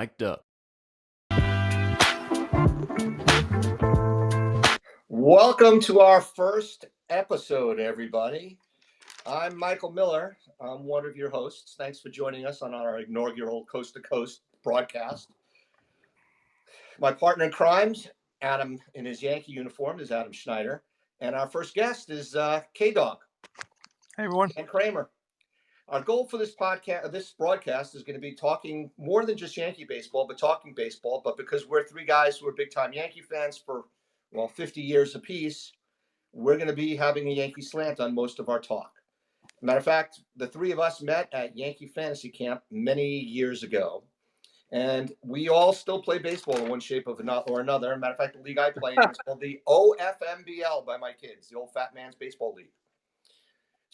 Mic'd up. Welcome to our first episode, everybody. I'm Michael Miller. I'm one of your hosts. Thanks for joining us on our inaugural Coast to Coast broadcast. My partner in crimes, Adam, in his Yankee uniform, is Adam Schneider. And our first guest is K-Dog. Hey, everyone. And Kramer. Our goal for this broadcast is going to be talking more than just Yankee baseball, but talking baseball. But because we're three guys who are big-time Yankee fans for, 50 years apiece, we're going to be having a Yankee slant on most of our talk. Matter of fact, the three of us met at Yankee Fantasy Camp many years ago, and we all still play baseball in one shape or another. Matter of fact, the league I play in is called the OFMBL by my kids, the Old Fat Man's Baseball League.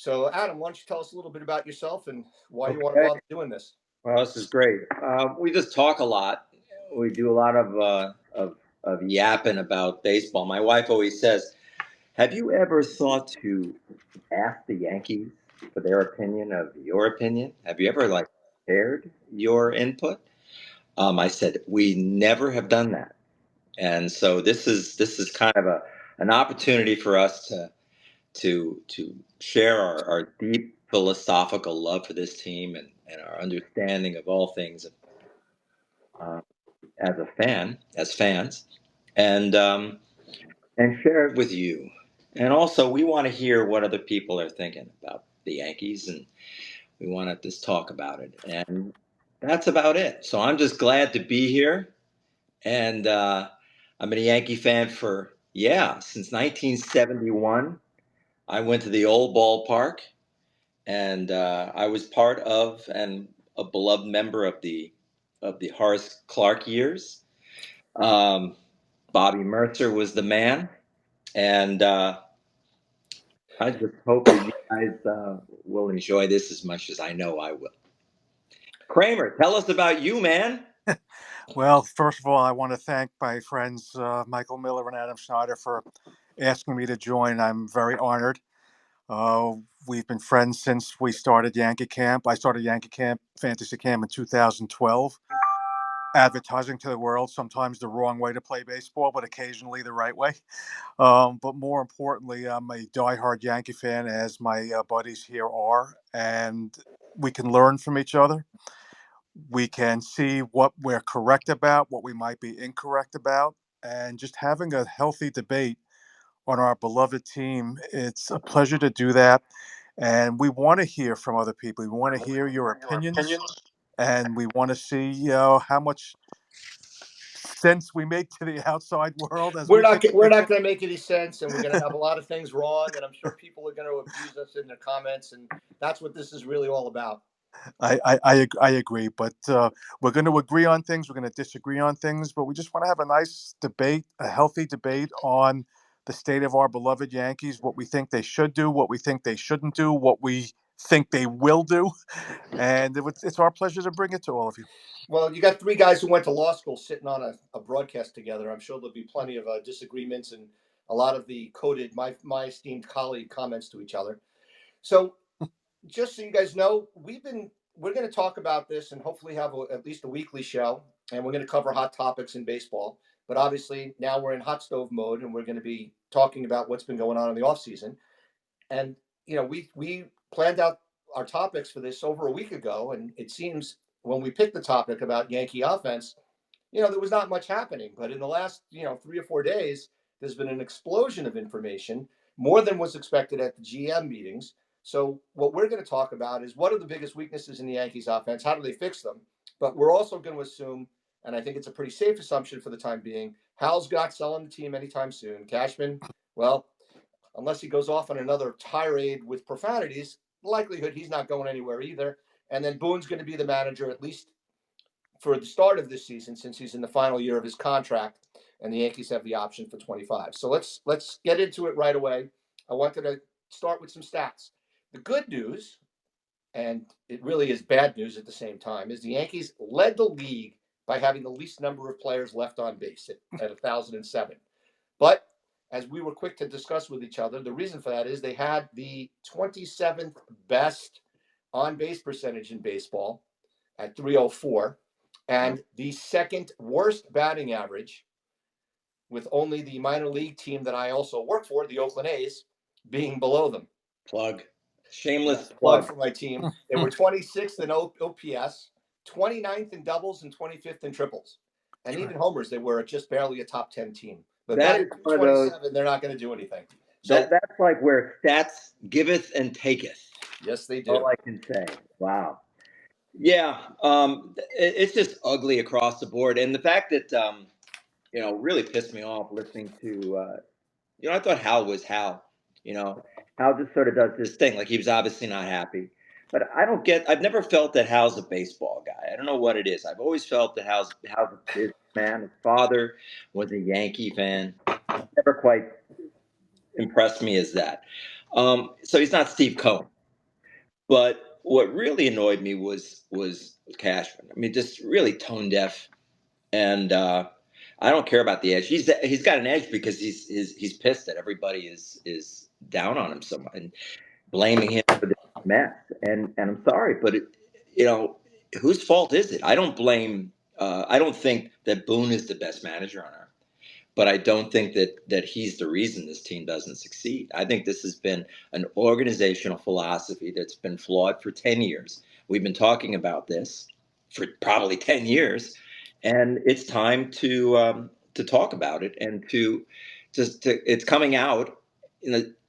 So, Adam, why don't you tell us a little bit about yourself and why you want to bother doing this? Well, this is great. We just talk a lot. We do a lot of yapping about baseball. My wife always says, "Have you ever thought to ask the Yankees for their opinion of your opinion? Have you ever shared your input?" I said, "We never have done that," and so this is kind of an opportunity for us to share our deep philosophical love for this team and our understanding of all things as fans, and share it with you. And also, we want to hear what other people are thinking about the Yankees, and we want to just talk about it. And that's about it. So I'm just glad to be here, and I've been a Yankee fan since 1971. I went to the old ballpark, and I was part of and a beloved member of the Horace Clarke years. Bobby Mercer was the man, and I just hope that you guys will enjoy this as much as I know I will. Kramer, tell us about you, man. Well, first of all, I want to thank my friends Michael Miller and Adam Schneider for asking me to join. I'm very honored. We've been friends since we started Yankee Camp. I started Yankee Camp, Fantasy Camp in 2012, advertising to the world, sometimes the wrong way to play baseball, but occasionally the right way. But more importantly, I'm a diehard Yankee fan, as my buddies here are, and we can learn from each other. We can see what we're correct about, what we might be incorrect about, and just having a healthy debate on our beloved team. It's a pleasure to do that. And we want to hear from other people. We want to hear your opinions, and we want to see how much sense we make to the outside world. We're not going to make any sense, and we're going to have a lot of things wrong, and I'm sure people are going to abuse us in their comments, and that's what this is really all about. I agree, but we're going to agree on things. We're going to disagree on things, but we just want to have a nice debate, a healthy debate on the state of our beloved Yankees, what we think they should do, what we think they shouldn't do, what we think they will do. And it's our pleasure to bring it to all of you. Well, you got three guys who went to law school sitting on a broadcast together. I'm sure there'll be plenty of disagreements and a lot of the coded, my esteemed colleague comments to each other. So just so you guys know, we're going to talk about this and hopefully have at least a weekly show, and we're going to cover hot topics in baseball. But obviously now we're in hot stove mode, and we're going to be talking about what's been going on in the off season. And we planned out our topics for this over a week ago, and it seems when we picked the topic about Yankee offense, there was not much happening. But in the last 3 or 4 days, there's been an explosion of information, more than was expected at the GM meetings. So what we're going to talk about is what are the biggest weaknesses in the Yankees offense? How do they fix them? But we're also going to assume, and I think it's a pretty safe assumption for the time being, Hal's not selling the team anytime soon. Cashman, well, unless he goes off on another tirade with profanities, likelihood he's not going anywhere either. And then Boone's going to be the manager, at least for the start of this season, since he's in the final year of his contract, and the Yankees have the option for 25. So let's get into it right away. I wanted to start with some stats. The good news, and it really is bad news at the same time, is the Yankees led the league by having the least number of players left on base at 1,007. But as we were quick to discuss with each other, the reason for that is they had the 27th best on-base percentage in baseball at 304. and the second worst batting average, with only the minor league team that I also work for, the Oakland A's, being below them. Plug. Shameless Yes, plug plug. for my team. They were 26th in OPS, 29th in doubles, and 25th in triples. And even homers, they were just barely a top 10 team. But That is batting one of those. 227, they're not going to do anything. So That's like where stats giveth and taketh. yes, they do. All I can say. Wow. Yeah, it's just ugly across the board, and the fact that really pissed me off listening to I thought Hal was Hal. Hal just sort of does this thing like he was obviously not happy. But I've never felt that Hal's a baseball guy. I don't know what it is. I've always felt that Hal's a businessman. His father was a Yankee fan. Never quite impressed me as that. So he's not Steve Cohen. But what really annoyed me was Cashman. I mean, just really tone deaf, and I don't care about the edge. He's got an edge because he's pissed that everybody is down on him so much and blaming him for this mess. And I'm sorry, but you know whose fault is it? I don't blame. I don't think that Boone is the best manager on earth. But I don't think that he's the reason this team doesn't succeed. I think this has been an organizational philosophy that's been flawed for 10 years. We've been talking about this for probably 10 years, and it's time to talk about it and to just to it's coming out,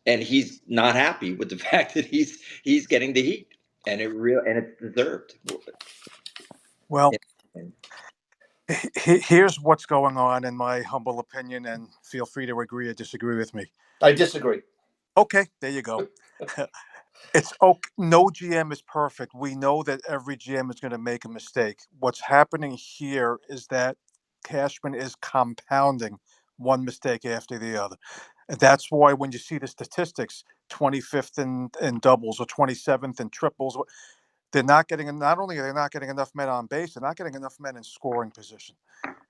and he's not happy with the fact that he's getting the heat, and it's deserved. Well, And here's what's going on, in my humble opinion, and feel free to agree or disagree with me. I disagree. Okay, there you go. It's okay. No GM is perfect. We know that every GM is going to make a mistake. What's happening here is that Cashman is compounding one mistake after the other. And that's why when you see the statistics, 25th in doubles or 27th in triples, they're not getting, not only are they not getting enough men on base, they're not getting enough men in scoring position.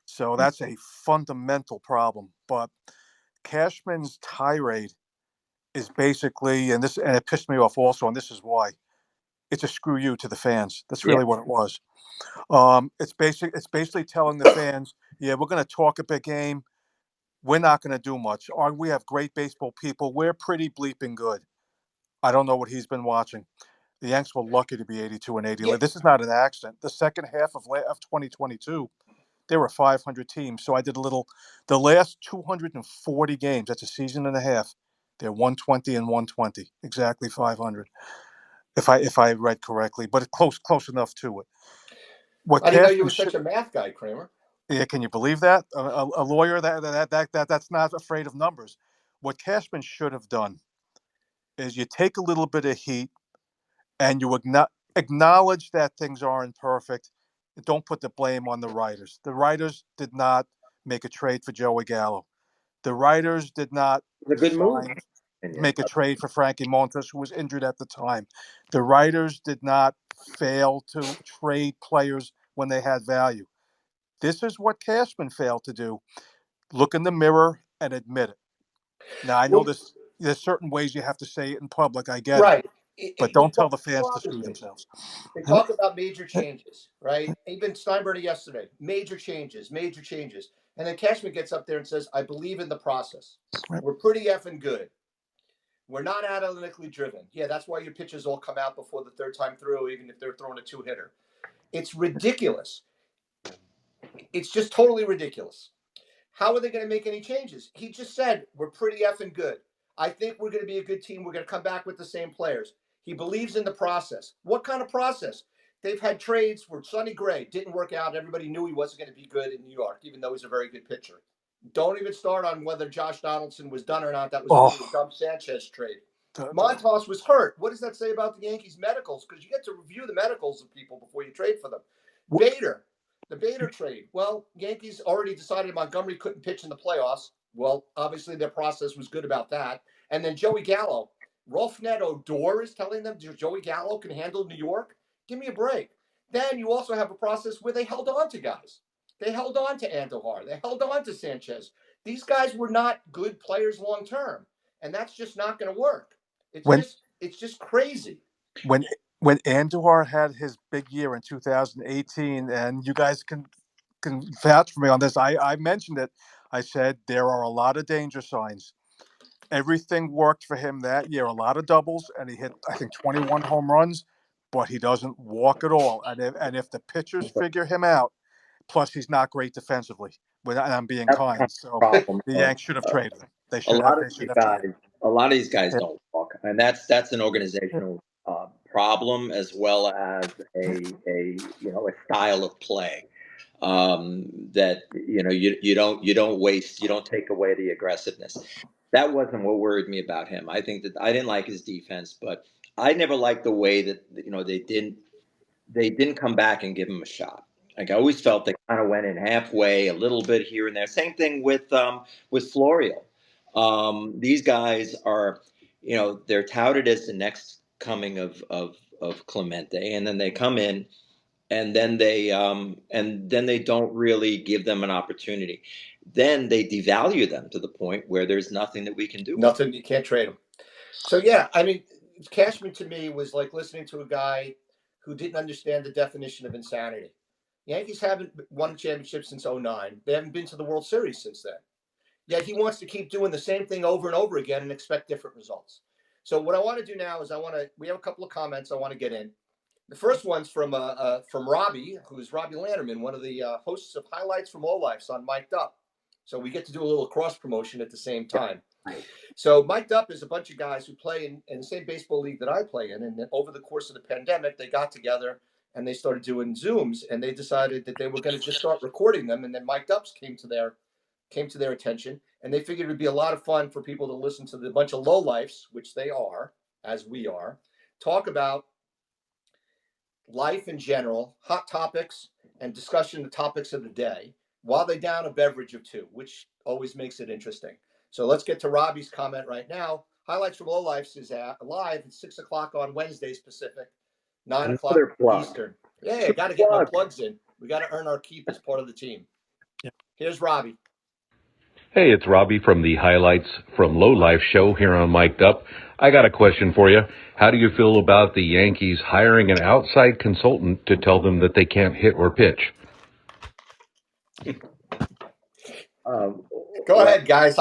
So that's a fundamental problem. But Cashman's tirade is basically, and it pissed me off also, and this is why, it's a screw you to the fans. That's yeah, really what it was. It's basically telling the fans, yeah, we're going to talk a big game. We're not going to do much. We have great baseball people. We're pretty bleeping good. I don't know what he's been watching. The Yanks were lucky to be 82 and 80. Yeah, This is not an accident. The second half of 2022, there were 500 teams. So I did the last 240 games, that's a season and a half. They're 120 and 120, exactly 500. If I read correctly, but close enough to it. What I didn't know you Cashman were such should, a math guy, Kramer. yeah, can you believe that? A lawyer that's not afraid of numbers. What Cashman should have done is you take a little bit of heat and you acknowledge that things aren't perfect. Don't put the blame on the writers. The writers did not make a trade for Joey Gallo. The writers did not it's a good move. Opinion. make a trade for Frankie Montas, who was injured at the time. The writers did not fail to trade players when they had value. This is what Cashman failed to do. Look in the mirror and admit it. Now, I know Well, there's certain ways you have to say it in public. I get it. right. But What don't tell the fans to bothers screw me? themselves. They And, talk about major changes, right? Even Steinbrenner yesterday, major changes, major changes. And then Cashman gets up there and says, I believe in the process. We're pretty effing good. We're not analytically driven. Yeah, that's why your pitches all come out before the third time through, even if they're throwing a two-hitter. It's ridiculous. It's just totally ridiculous. How are they going to make any changes? He just said, we're pretty effing good. I think we're going to be a good team. We're going to come back with the same players. He believes in the process. What kind of process? They've had trades where Sonny Gray didn't work out. Everybody knew he wasn't going to be good in New York, even though he's a very good pitcher. Don't even start on whether Josh Donaldson was done or not. That was a really dumb Sanchez trade. Montas was hurt. What does that say about the Yankees medicals? Because you get to review the medicals of people before you trade for them. Bader, the Bader trade. Well, Yankees already decided Montgomery couldn't pitch in the playoffs. Well, obviously their process was good about that. And then Joey Gallo. Rolf Odor is telling them Joey Gallo can handle New York. Give me a break. Then you also have a process where they held on to guys. They held on to Andujar. They held on to Sanchez. These guys were not good players long term, and that's just not going to work. It's when just crazy. when when Andujar had his big year in 2018, and you guys can vouch for me on this. I mentioned it. I said there are a lot of danger signs. Everything worked for him that year. A lot of doubles, and he hit, I think, 21 home runs, but he doesn't walk at all. And if the pitchers figure him out, plus he's not great defensively, and I'm being That's kind kind. of So the problem. the Yanks should have traded him. They A should have. lot of They these should have guys, traded. a lot of these guys Him. don't walk, and that's an organizational problem as well as a style of play that you don't take away the aggressiveness. That wasn't what worried me about him. I think that I didn't like his defense, but I never liked the way that they didn't come back and give him a shot. Like I always felt they kind of went in halfway, a little bit here and there. Same thing with Florio. These guys are, they're touted as the next coming of Clemente, and then they come in, and then they don't really give them an opportunity. Then they devalue them to the point where there's nothing that we can do. Nothing. You can't trade him. So yeah, I mean, Cashman to me was like listening to a guy who didn't understand the definition of insanity. Yankees haven't won a championship since '09. They haven't been to the World Series since then. Yet he wants to keep doing the same thing over and over again and expect different results. So what I want to do now is we have a couple of comments I want to get in. The first one's from Robbie, who's Robbie Lanterman, one of the hosts of Highlights from All Lifes on Mic'd Up. So we get to do a little cross promotion at the same time. So Mic'd Up is a bunch of guys who play in the same baseball league that I play in. And then over the course of the pandemic, they got together and they started doing Zooms, and they decided that they were going to just start recording them. And then Mic'd Ups came to their attention, and they figured it would be a lot of fun for people to listen to the bunch of lowlifes, which they are, as we are, talk about life in general, hot topics, and discussion of the topics of the day while they down a beverage or two, which always makes it interesting. So let's get to Robbie's comment right now. Highlights from Lowlifes is live at 6 o'clock on Wednesdays Pacific, 9 o'clock Another plug. Eastern. Yeah, got to get my plugs in. We got to earn our keep as part of the team. Yeah. Here's Robbie. Hey, it's Robbie from the Highlights from Low Life show here on Mic'd Up. I got a question for you. How do you feel about the Yankees hiring an outside consultant to tell them that they can't hit or pitch? Go ahead, guys.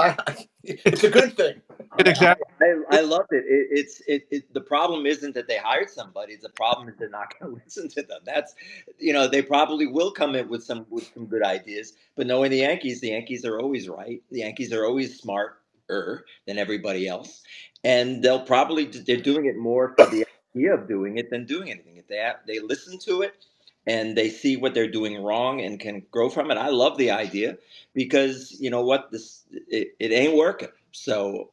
It's a good thing. Exactly. I loved it. The problem isn't that they hired somebody. The problem is they're not going to listen to them. That's, they probably will come in with some good ideas. But knowing the Yankees are always right. The Yankees are always smarter than everybody else, and they're doing it more for the idea of doing it than doing anything. If they listen to it and they see what they're doing wrong and can grow from it. I love the idea because you know what, it ain't working. So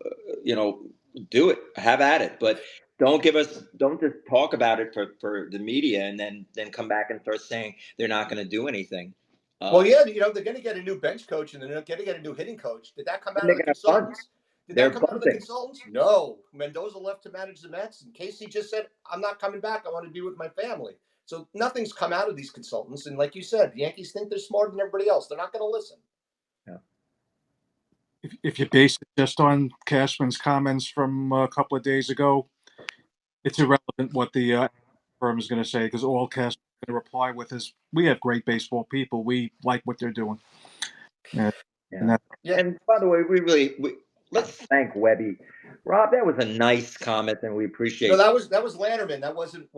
do it, have at it, but don't just talk about it for the media and then come back and start saying they're not going to do anything. Well, yeah, they're going to get a new bench coach and they're going to get a new hitting coach. Did that come out of the consultants? Did that come out of the consultants? No. Mendoza left to manage the Mets, and Casey just said, "I'm not coming back. I want to be with my family." So nothing's come out of these consultants, and like you said, the Yankees think they're smarter than everybody else. They're not going to listen. Yeah. If you base it just on Cashman's comments from a couple of days ago, it's irrelevant what the firm is going to say, because all Cashman's going to reply with is, "We have great baseball people. We like what they're doing." Yeah. Yeah. And by the way, let's thank Webby. Rob, that was a nice comment, and we appreciate. No, that was Lanterman. That wasn't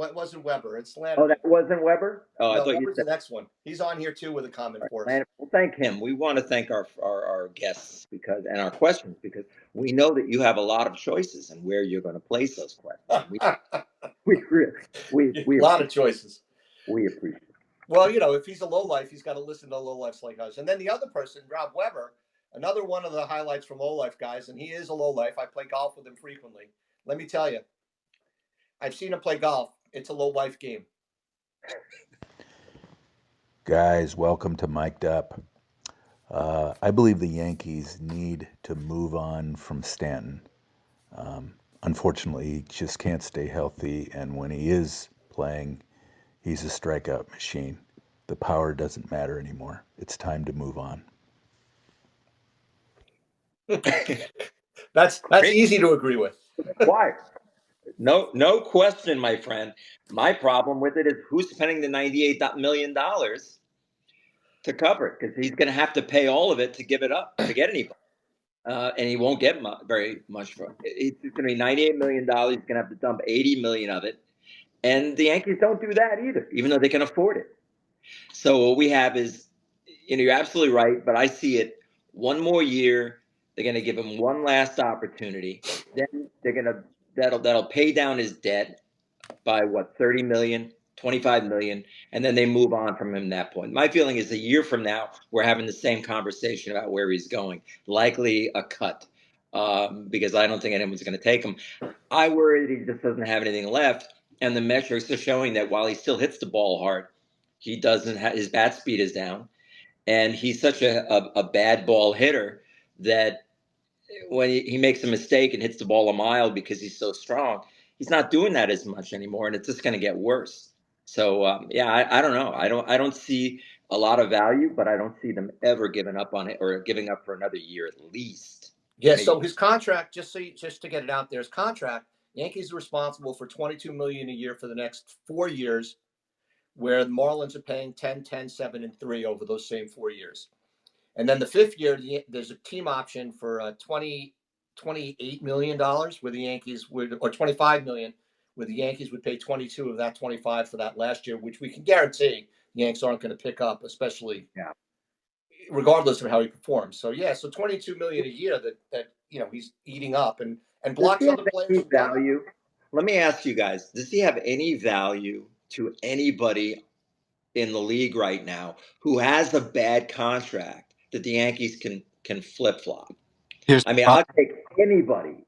Weber. It's Lanterman. Oh, that wasn't Weber. Oh, no, I thought Weber's you said the next one. He's on here too with a comment for us. Well, thank him. We want to thank our guests and our questions, because we know that you have a lot of choices and where you're going to place those questions. We a lot of choices. We appreciate it. Well, if he's a lowlife, he's got to listen to lowlifes like us. And then the other person, Rob Weber, another one of the highlights from lowlife guys, and he is a lowlife. I play golf with him frequently. Let me tell you, I've seen him play golf. It's a lowlife game. Guys, welcome to Mic'd Up. I believe the Yankees need to move on from Stanton. Unfortunately, he just can't stay healthy, and when he is playing, he's a strikeout machine. The power doesn't matter anymore. It's time to move on. That's easy to agree with. Why? No question, my friend. My problem with it is who's spending the $98 million to cover it, because he's going to have to pay all of it to give it up to get anybody. And he won't get very much for it. It's going to be $98 million. He's going to have to dump $80 million of it. And the Yankees don't do that either, even though they can afford it. So what we have is, you're absolutely right, but I see it one more year. They're going to give him one last opportunity. Then that'll pay down his debt by what, 30 million, 25 million, and then they move on from him at that point. My feeling is a year from now, we're having the same conversation about where he's going, likely a cut, because I don't think anyone's going to take him. I worry that he just doesn't have anything left, and the metrics are showing that while he still hits the ball hard, he doesn't have, his bat speed is down, and he's such a bad ball hitter that when he makes a mistake and hits the ball a mile because he's so strong, he's not doing that as much anymore, and it's just going to get worse. So yeah, I don't know. I don't see a lot of value, but I don't see them ever giving up on it or giving up for another year at least. Yeah. Maybe. So his contract, just to get it out there, his contract, Yankees are responsible for $22 million a year for the next 4 years, where the Marlins are paying 10, 10, 7, and 3 over those same 4 years. And then the fifth year, there's a team option for $28 million, where the Yankees would, or $25 million, where the Yankees would pay 22 of that 25 for that last year, which we can guarantee the Yanks aren't going to pick up, especially regardless of how he performs. So yeah, so 22 million a year that he's eating up and blocks other players from value. Let me ask you guys: does he have any value to anybody in the league right now who has a bad contract that the Yankees can flip flop? I mean, I'll take anybody.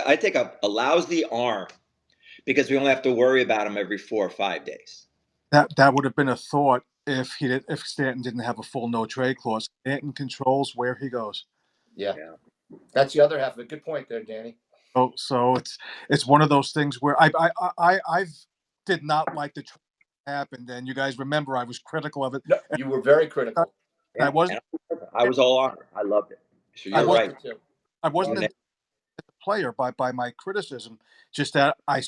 I take a lousy arm because we only have to worry about him every 4 or 5 days. That would have been a thought if Stanton didn't have a full no trade clause. Stanton controls where he goes. Yeah. That's the other half of it. Good point there, Danny. So it's one of those things where I did not like the trade happened, and you guys remember I was critical of it. No, you were very critical. I was all on it. I loved it. So you're right. I wasn't a player by my criticism. Just that I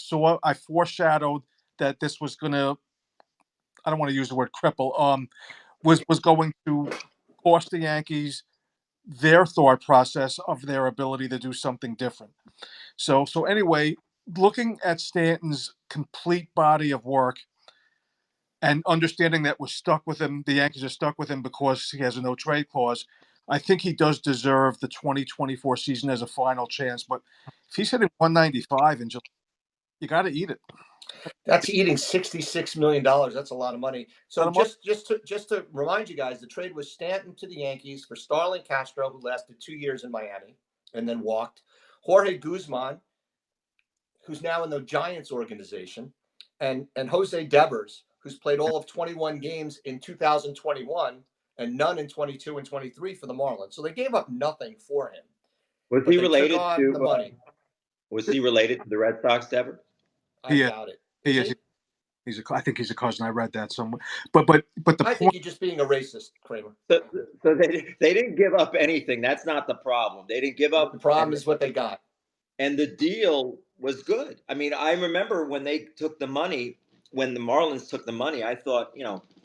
foreshadowed that this was gonna. I don't want to use the word cripple. Was going to cost the Yankees their thought process of their ability to do something different. So anyway, looking at Stanton's complete body of work and understanding that we're stuck with him, the Yankees are stuck with him because he has a no trade clause. I think he does deserve the 2024 season as a final chance. But if he's hitting 195 in July, you got to eat it. That's eating $66 million. That's a lot of money. So just to remind you guys, the trade was Stanton to the Yankees for Starlin Castro, who lasted 2 years in Miami and then walked. Jorge Guzman, who's now in the Giants organization, and Jose Devers, who's played all of 21 games in 2021 and none in 22 and 23 for the Marlins. So they gave up nothing for him. Was he related to the money? Was he related to the Red Sox, Devers? I doubt it. He is. I think he's a cousin. I read that somewhere. But the I think you're just being a racist, Kramer. So they didn't give up anything. That's not the problem. They didn't give up. The problem is what they got. And the deal was good. I mean, I remember when they took the money, when the Marlins took the money, I thought,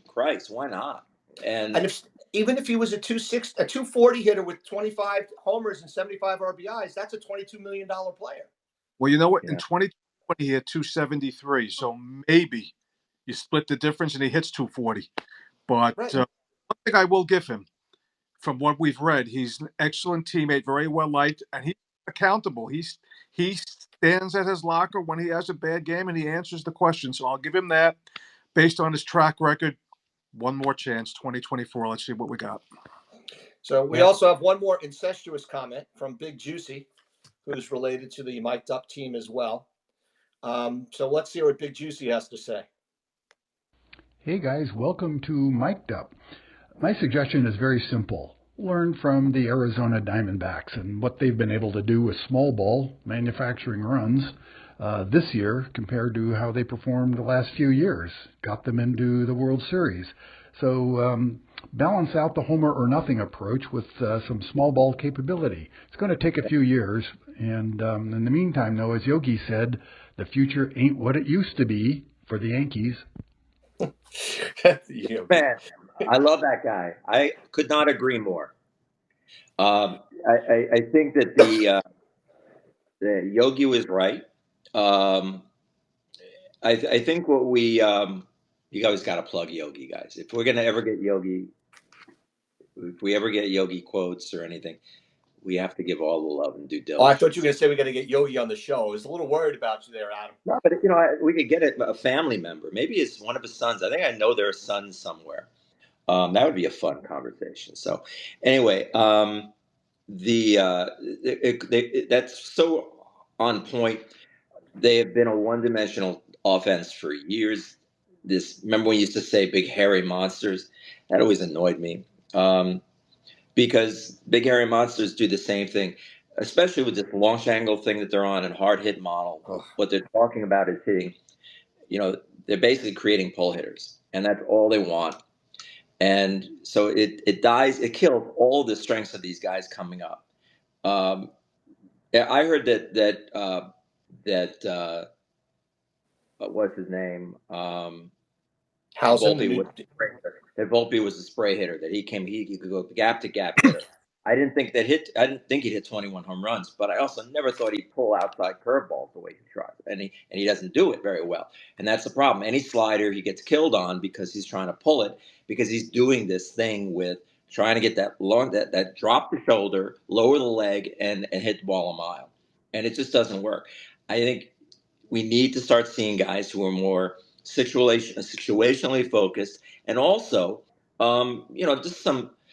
Christ, why not? And even if he was a 240 hitter with 25 homers and 75 RBIs, that's a $22 million player. Well, you know what? In 2020, he had 273. So maybe you split the difference and he hits 240. But one thing I will give him, from what we've read, he's an excellent teammate, very well liked, and he's accountable. He stands at his locker when he has a bad game and he answers the question. So I'll give him that based on his track record. One more chance, 2024. Let's see what we got. So we also have one more incestuous comment from Big Juicy, who's related to the Mic'd Up team as well. So let's hear what Big Juicy has to say. Hey guys, welcome to Mic'd Up. My suggestion is very simple. Learn from the Arizona Diamondbacks and what they've been able to do with small ball manufacturing runs this year compared to how they performed the last few years. Got them into the World Series. So balance out the homer or nothing approach with some small ball capability. It's going to take a few years. And in the meantime, though, as Yogi said, The future ain't what it used to be for the Yankees. Man, I love that guy. I could not agree more. I think that the Yogi was right. Um, I think what you always got to plug Yogi, guys. If we're gonna ever get Yogi, if we ever get Yogi quotes or anything, we have to give all the love and due Oh, I thought you diligence. were going to say we got to get Yogi on the show. I was a little worried about you there, Adam. No, but we could get a family member. Maybe it's one of his sons. I think I know their son somewhere. That would be a fun conversation. So, anyway, that's so on point. They have been a one-dimensional offense for years. Remember when you used to say "big hairy monsters"? That always annoyed me, because big hairy monsters do the same thing, especially with this launch angle thing that they're on and hard hit model. Ugh. What they're talking about is hitting. They're basically creating pull hitters, and that's all they want. And so it kills all the strengths of these guys coming up. Yeah, I heard that what's his name? How's Volpe was a spray hitter. That Volpe was a spray hitter. That he could go gap to gap hitter. I didn't think he'd hit 21 home runs, but I also never thought he'd pull outside curveballs the way he tries, and he doesn't do it very well. And that's the problem. Any slider he gets killed on because he's trying to pull it, because he's doing this thing with trying to get that drop the shoulder, lower the leg, and hit the ball a mile, and it just doesn't work. I think we need to start seeing guys who are more situationally focused, and also, just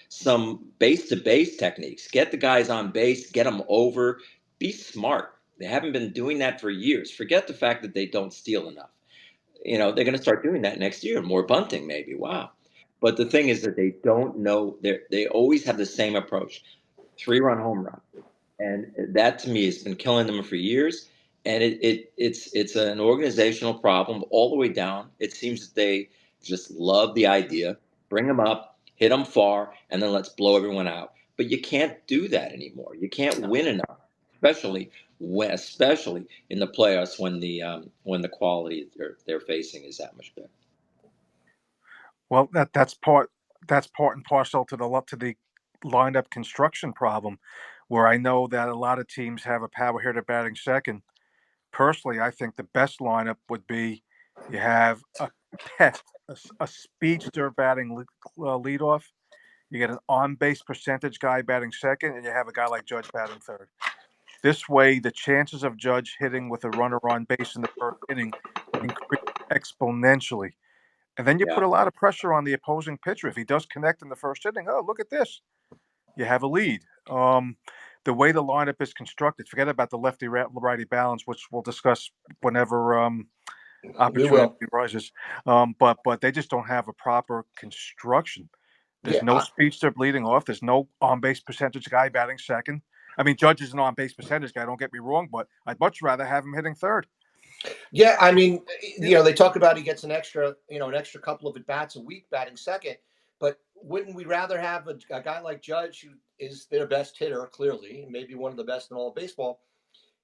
some base to base techniques. Get the guys on base, get them over, be smart. They haven't been doing that for years. Forget the fact that they don't steal enough. They're going to start doing that next year. More bunting, maybe. Wow. But the thing is that they don't know. They always have the same approach: 3-run home run, and that to me has been killing them for years. And it's an organizational problem all the way down. It seems that they just love the idea: bring them up, hit them far, and then let's blow everyone out. But you can't do that anymore. You can't win enough, especially in the playoffs when the quality they're facing is that much better. Well, that's part and parcel to the lineup construction problem, where I know that a lot of teams have a power hitter batting second. Personally, I think the best lineup would be you have a pest, a speedster batting leadoff. You get an on base percentage guy batting second, and you have a guy like Judge batting third. This way, the chances of Judge hitting with a runner on base in the first inning increase exponentially. And then you Yeah. put a lot of pressure on the opposing pitcher. If he does connect in the first inning, oh, look at this. You have a lead. The way the lineup is constructed, forget about the lefty-righty balance, which we'll discuss whenever We opportunity will. arises. But they just don't have a proper construction. There's Yeah. no speedster bleeding off. There's no on-base percentage guy batting second. I mean, Judge is an on-base percentage guy. Don't get me wrong, but I'd much rather have him hitting third. Yeah, I mean, they talk about he gets an extra couple of at bats a week batting second, but wouldn't we rather have a guy like Judge, who is their best hitter, clearly, maybe one of the best in all of baseball,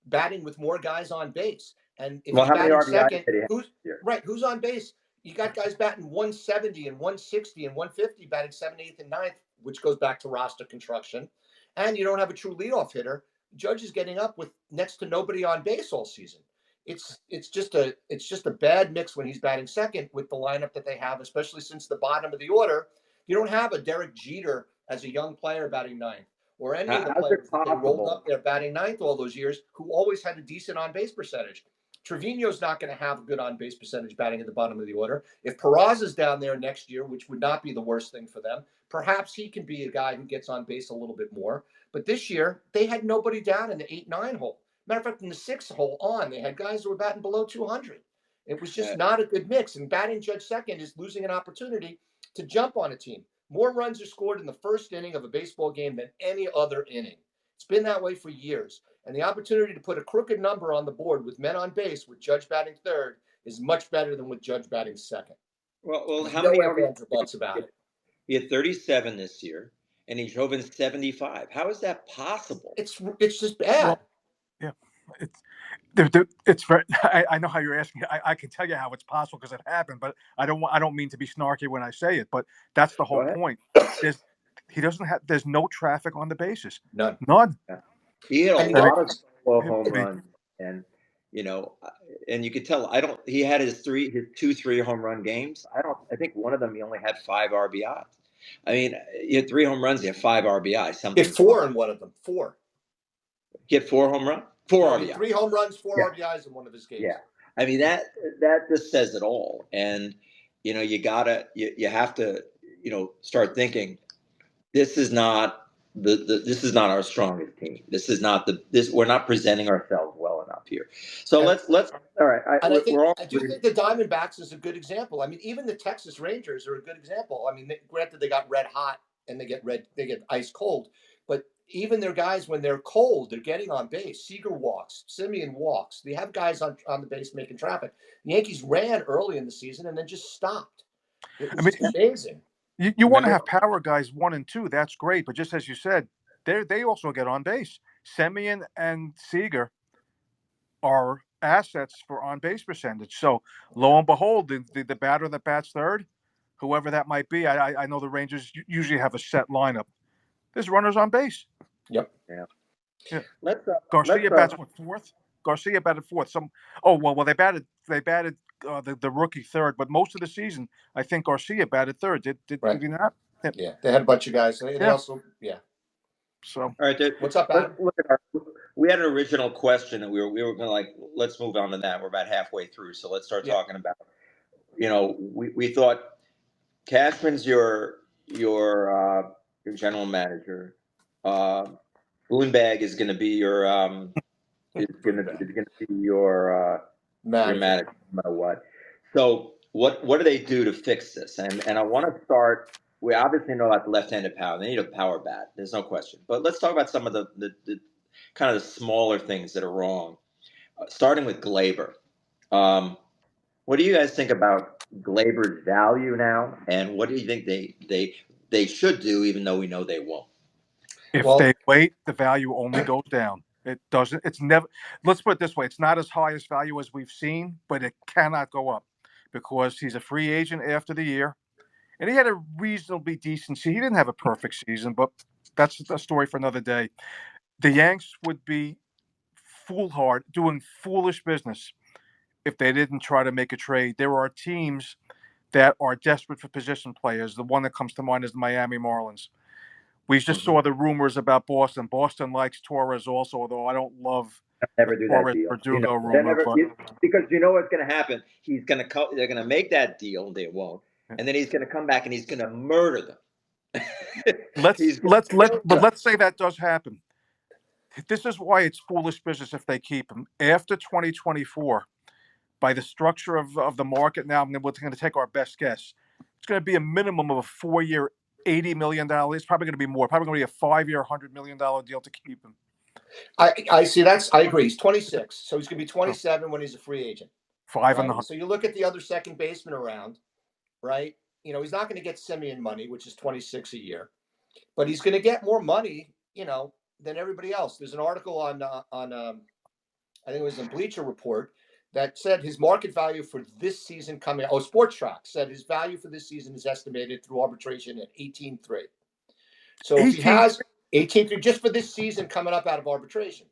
batting with more guys on base? And if Well, he's how many batting RBIs second, did he have who's this year? right? Who's on base? You got guys batting 170 and 160 and 150, batting 7th, 8th, and 9th, which goes back to roster construction. And you don't have a true leadoff hitter. Judge is getting up with next to nobody on base all season. It's just a bad mix when he's batting second with the lineup that they have, especially since the bottom of the order. You don't have a Derek Jeter as a young player batting ninth, or any of the How's it players that they rolled possible? up there batting ninth all those years, who always had a decent on base percentage. Trevino's not going to have a good on base percentage batting at the bottom of the order. If Peraza is down there next year, which would not be the worst thing for them, perhaps he can be a guy who gets on base a little bit more. But this year, they had nobody down in the 8-9 hole. Matter of fact, in the 6 hole on, they had guys who were batting below 200. It was just not a good mix. And batting Judge second is losing an opportunity to jump on a team. More runs are scored in the first inning of a baseball game than any other inning. It's been that way for years. And the opportunity to put a crooked number on the board with men on base, with Judge batting third, is much better than with Judge batting second. Well, There's how no many ifs, RBIs? ands, or buts about it. He had 37 this year, and he drove in 75. How is that possible? It's just bad. Well, yeah. It's very. I know how you're asking. I can tell you how it's possible because it happened, but I don't mean to be snarky when I say it. But that's the Go whole ahead. point. There's he doesn't have. There's no traffic on the bases. None. None. Yeah. He hit a I mean, lot of solo I home mean, runs, and you know, and you could tell. I don't. He had his 2 3 home run games. I don't. I think one of them he only had 5 RBIs. I mean, you had 3 home runs. You have 5 RBIs. Get Something's four wrong. in one of them. Four. Get 4 home runs, 4 RBIs. 3 home runs, four Yeah. RBIs in one of his games. Yeah. I mean that just says it all. And you have to start thinking this is not this is not our strongest team. This is not we're not presenting ourselves well enough here. So And, let's all right. and I do Agreed. think the Diamondbacks is a good example. I mean, even the Texas Rangers are a good example. I mean, granted they got red hot and they get ice cold, but even their guys when they're cold, they're getting on base. Seager walks, Simeon walks. They have guys on the base making traffic. The Yankees ran early in the season and then just stopped. It I was mean, just amazing. you want to Remember? have power guys 1 and 2. That's great, but just as you said, they also get on base. Semien and Seager are assets for on base percentage. So lo and behold, the batter that bats third, whoever that might be, I know the Rangers usually have a set lineup. There's runners on base. Yep. Yeah. Yeah. Let's Garcia bats what, fourth? Garcia batted fourth. They batted the rookie third, but most of the season I think Garcia batted third. Did Right. he not? Yeah. They had a bunch of guys. They Yeah. also, yeah. So All right, What's up, let's Adam? look at we had an original question that we were going to let's move on to that. We're about halfway through, so let's start Yeah. talking about. We thought Cashman's your general manager. Boonbag is going to be your is going to be your manager no matter what. So what do they do to fix this? And I want to start. We obviously know about the left-handed power. They need a power bat. There's no question. But let's talk about some of the kind of the smaller things that are wrong. Starting with Glaber. What do you guys think about Glaber's value now? And what do you think they should do, even though we know they won't? if Well, they wait, the value only goes down. It doesn't. It's never. Let's put it this way: it's not as high as value as we've seen, but it cannot go up because he's a free agent after the year, and he had a reasonably decent season. He didn't have a perfect season, but that's a story for another day. The Yanks would be foolhard, doing foolish business if they didn't try to make a trade. There are teams that are desperate for position players. The one that comes to mind is the Miami Marlins. We just saw the rumors about Boston. Boston likes Torres also, although I don't love the Never do that Torres deal. Verdugo They're rumor. never But because you know what's going to happen. They're going to make that deal. They won't, and then he's going to come back and he's going to murder them. He's going to kill them. let's say that does happen. This is why it's foolish business if they keep him after 2024. By the structure of the market now, we're going to take our best guess. It's going to be a minimum of a 4-year, $80 million. It's probably going to be more. Probably going to be a 5-year, $100 million deal to keep him. I see. I agree. He's 26, so he's going to be 27 when he's a free agent. Five Right. and the So you look at the other second baseman around, right? He's not going to get Simeon money, which is 26 a year, but he's going to get more money, than everybody else. There's an article on I think it was in Bleacher Report that said his market value for this season coming. Oh, Sports Track said his value for this season is estimated through arbitration at 18.3. So if he 18. has 18.3 just for this season coming up out of arbitration,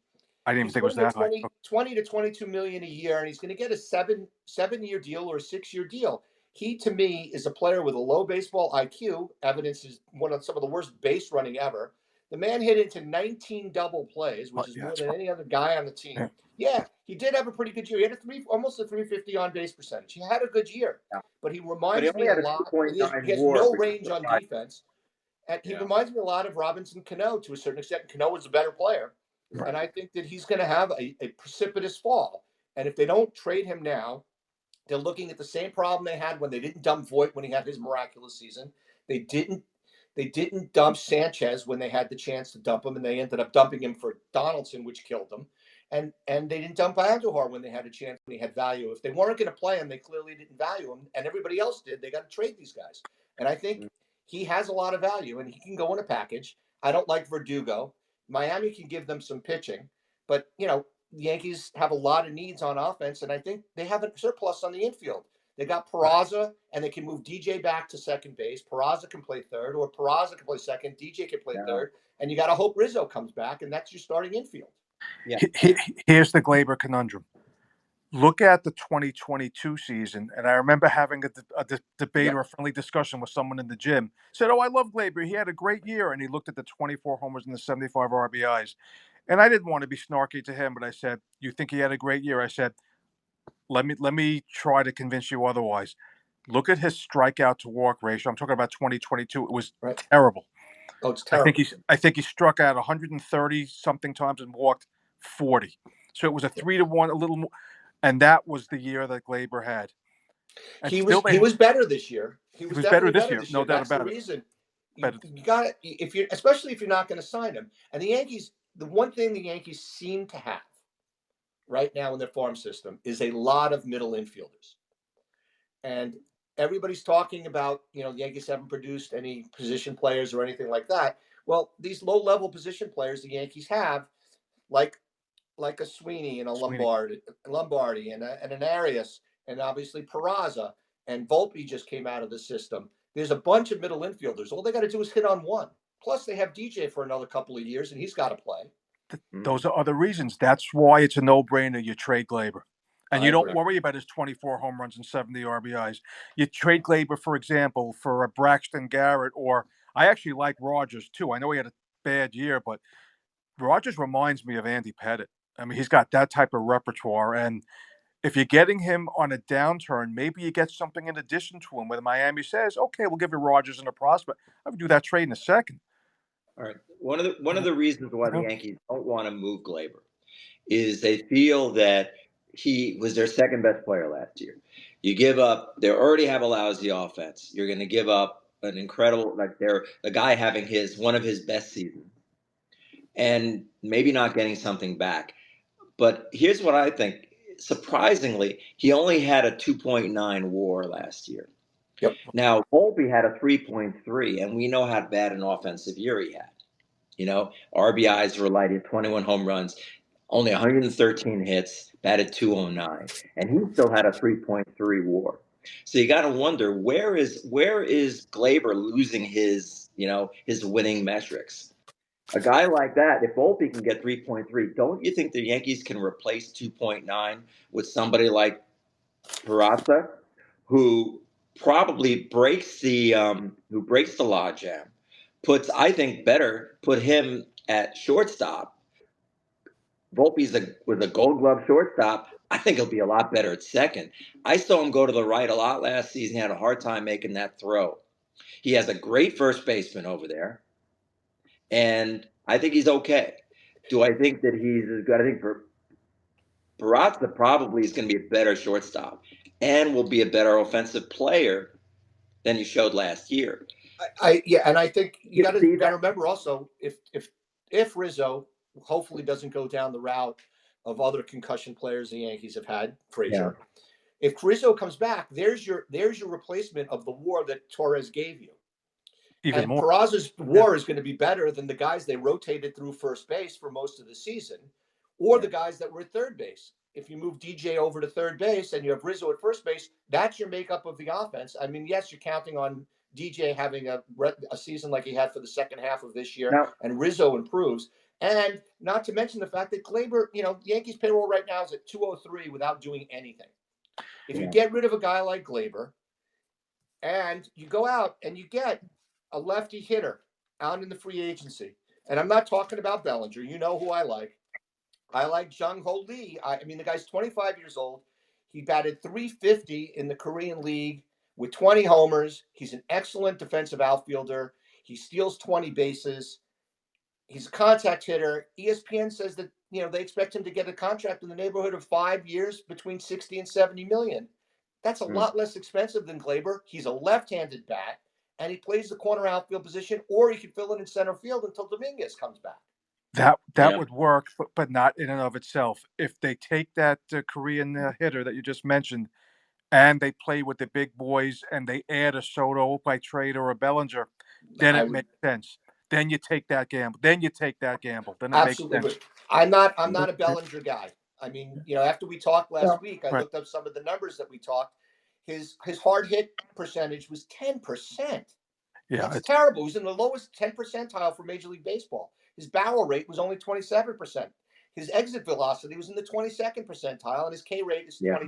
I didn't even he's think it was going to that get high. 20 to 22 million a year, and he's going to get a seven-year deal or a 6-year deal. He, to me, is a player with a low baseball IQ. Evidence is one of some of the worst base running ever. The man hit into 19 double plays, which is more than any other guy on the team. Yeah, he did have a pretty good year. He had almost a 350 on base percentage. He had a good year, but he reminds me a lot. He has no range on defense. And he reminds me a lot of Robinson Cano to a certain extent. Cano was a better player. Right. And I think that he's going to have a precipitous fall. And if they don't trade him now, they're looking at the same problem they had when they didn't dump Voit when he had his miraculous season. They didn't dump Sanchez when they had the chance to dump him, and they ended up dumping him for Donaldson, which killed them. And they didn't dump Andujar when they had a chance, when he had value. If they weren't going to play him, they clearly didn't value him, and everybody else did. They got to trade these guys. And I think he has a lot of value, and he can go in a package. I don't like Verdugo. Miami can give them some pitching, but the Yankees have a lot of needs on offense, and I think they have a surplus on the infield. They got Peraza, and they can move DJ back to second base. Peraza can play third, or Peraza can play second. DJ can play third, and you got to hope Rizzo comes back, and that's your starting infield. Yeah. Here's the Glaber conundrum. Look at the 2022 season, and I remember having a debate or a friendly discussion with someone in the gym. Said, "Oh, I love Glaber. He had a great year," and he looked at the 24 homers and the 75 RBIs. And I didn't want to be snarky to him, but I said, "You think he had a great year?" I said, let me try to convince you otherwise. Look at his strikeout to walk ratio. I'm talking about 2022. It was terrible. Oh, it's terrible. I think he struck out 130 something times and walked 40. So it was a 3-1, a little more, and that was the year that Glaber had. And he was better this year. He was definitely better this year. No doubt That's about the it. reason. You got it especially if you're not going to sign him. And the Yankees, the one thing the Yankees seem to have right now in their farm system is a lot of middle infielders. And everybody's talking about, the Yankees haven't produced any position players or anything like that. Well, these low-level position players the Yankees have, like a Sweeney and a Lombardi and an Arias, and obviously Peraza, and Volpe just came out of the system. There's a bunch of middle infielders. All they got to do is hit on one. Plus, they have DJ for another couple of years, and he's got to play. Those are other reasons. That's why it's a no-brainer. You trade Glaber. And you don't worry about his 24 home runs and 70 RBIs. You trade Glaber, for example, for a Braxton Garrett, or I actually like Rogers, too. I know he had a bad year, but Rogers reminds me of Andy Pettitte. I mean, he's got that type of repertoire. And if you're getting him on a downturn, maybe you get something in addition to him, where Miami says, okay, we'll give you Rogers and a prospect. I would do that trade in a second. All right. One of the reasons why the Yankees don't want to move Glaber is they feel that he was their second best player last year. You give up, they already have a lousy offense. You're going to give up an incredible, like they're the guy having one of his best seasons and maybe not getting something back. But here's what I think. Surprisingly, he only had a 2.9 WAR last year. Yep. Now, Volpe had a 3.3, and we know how bad an offensive year he had. RBIs were lighted, 21 home runs, only 113 hits, batted 209, and he still had a 3.3 WAR. So you got to wonder where is Glaber losing his winning metrics? A guy like that, if Volpe can get 3.3, don't you think the Yankees can replace 2.9 with somebody like Peraza, who probably breaks the logjam, put him at shortstop. Volpe's with a Gold Glove shortstop. I think he'll be a lot better at second. I saw him go to the right a lot last season. He had a hard time making that throw. He has a great first baseman over there, and I think he's okay. Do I think that he's as good? I think Peraza probably is going to be a better shortstop and will be a better offensive player than he showed last year. And I think you got to remember also if Rizzo hopefully doesn't go down the route of other concussion players the Yankees have had, Frazier. Yeah. If Rizzo comes back, there's your replacement of the WAR that Torres gave you. And Peraza's WAR is going to be better than the guys they rotated through first base for most of the season, or the guys that were at third base. If you move DJ over to third base and you have Rizzo at first base, that's your makeup of the offense. I mean, yes, you're counting on DJ having a season like he had for the second half of this year, and Rizzo improves. And not to mention the fact that Glaber, Yankees payroll right now is at 203 without doing anything. If you get rid of a guy like Glaber and you go out and you get a lefty hitter out in the free agency, and I'm not talking about Bellinger. You know who I like. I like Jung Ho Lee. I mean, the guy's 25 years old. He batted 350 in the Korean League with 20 homers. He's an excellent defensive outfielder. He steals 20 bases. He's a contact hitter. ESPN says that, they expect him to get a contract in the neighborhood of 5 years between 60 and 70 million. That's a lot less expensive than Glaber. He's a left-handed bat, and he plays the corner outfield position, or he can fill it in center field until Dominguez comes back. That would work, but not in and of itself. If they take that Korean hitter that you just mentioned, and they play with the big boys, and they add a Soto by trade or a Bellinger, then it makes sense. Then you take that gamble. Then it Absolutely. makes sense. I'm not a Bellinger guy. I mean, after we talked last week, I looked up some of the numbers that we talked. His hard hit percentage was 10%. Yeah, That's terrible. He was in the lowest 10 percentile for Major League Baseball. His barrel rate was only 27%. His exit velocity was in the 22nd percentile, and his K rate is 22%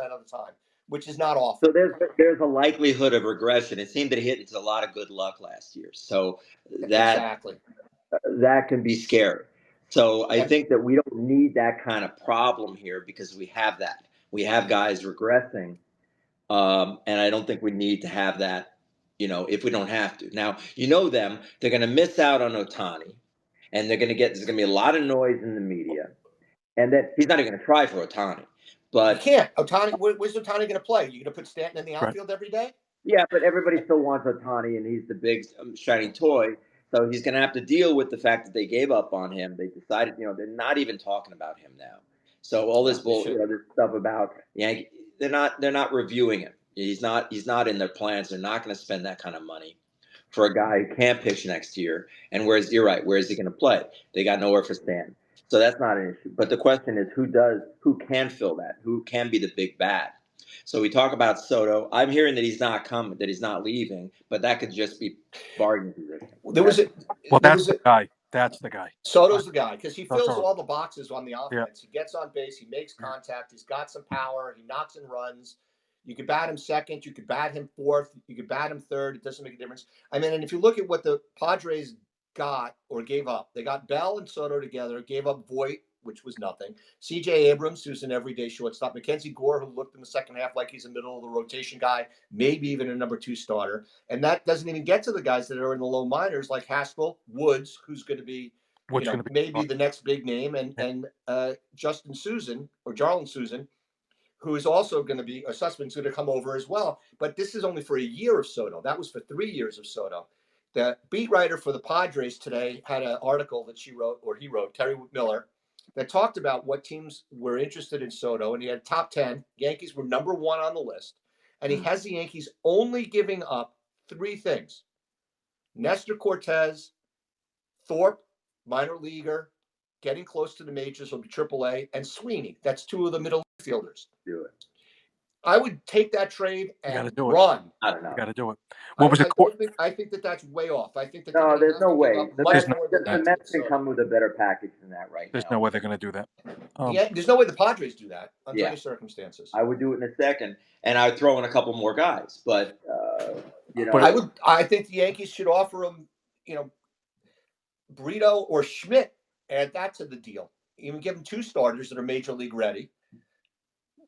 of the time, which is not awful. So there's a likelihood of regression. It seemed that he hit into a lot of good luck last year. So that can be scary. So I think that we don't need that kind of problem here because we have that. We have guys regressing. And I don't think we need to have that, if we don't have to. Now, them, they're going to miss out on Ohtani, and there's going to be a lot of noise in the media. And that he's not even going to try for Ohtani. But you can't. Ohtani, where's Ohtani going to play? You going to put Stanton in the outfield every day? Yeah, but everybody still wants Ohtani, and he's the big shining toy. So he's going to have to deal with the fact that they gave up on him. They decided, they're not even talking about him now. So all this this stuff about Yankee, they're not reviewing him. He's not in their plans. They're not going to spend that kind of money for a guy who can't pitch next year. And you're right, where is he going to play? They got nowhere for Stan. So that's not an issue. But the question is who can fill that? Who can be the big bat? So we talk about Soto. I'm hearing that he's not coming, that he's not leaving, but that could just be bargaining position. That's the guy. That's the guy. Soto's the guy because he fills all the boxes on the offense. He gets on base. He makes contact. He's got some power. He knocks and runs. You could bat him second. You could bat him fourth. You could bat him third. It doesn't make a difference. I mean, and if you look at what the Padres got or gave up, they got Bell and Soto together, gave up Voit, which was nothing. C.J. Abrams, who's an everyday shortstop. Mackenzie Gore, who looked in the second half like he's a middle of the rotation guy, maybe even a number 2 starter. And that doesn't even get to the guys that are in the low minors like Haskell, Woods, who's going to be, maybe the next big name, and Justin Susan or Jarlin Susan, who is also going to be a suspect, going to come over as well. But this is only for a year of Soto. That was for 3 years of Soto. The beat writer for the Padres today had an article that he wrote, Terry Miller, that talked about what teams were interested in Soto, and he had top 10. Yankees were number 1 on the list, and he has the Yankees only giving up 3 things: Nestor Cortez, Thorpe, minor leaguer, getting close to the majors, will be AAA, and Sweeney. That's 2 of the middle infielders. Do it. I would take that trade and do run. I don't know. You got to do it. I think that that's way off. I think that there's no way. The Mets can come with a better package than that right There's now. no way they're going to do that. There's no way the Padres do that under any circumstances. I would do it in a second, and I would throw in a couple more guys. But I think the Yankees should offer him, Brito or Schmidt. Add that to the deal. Even give him 2 starters that are major league ready.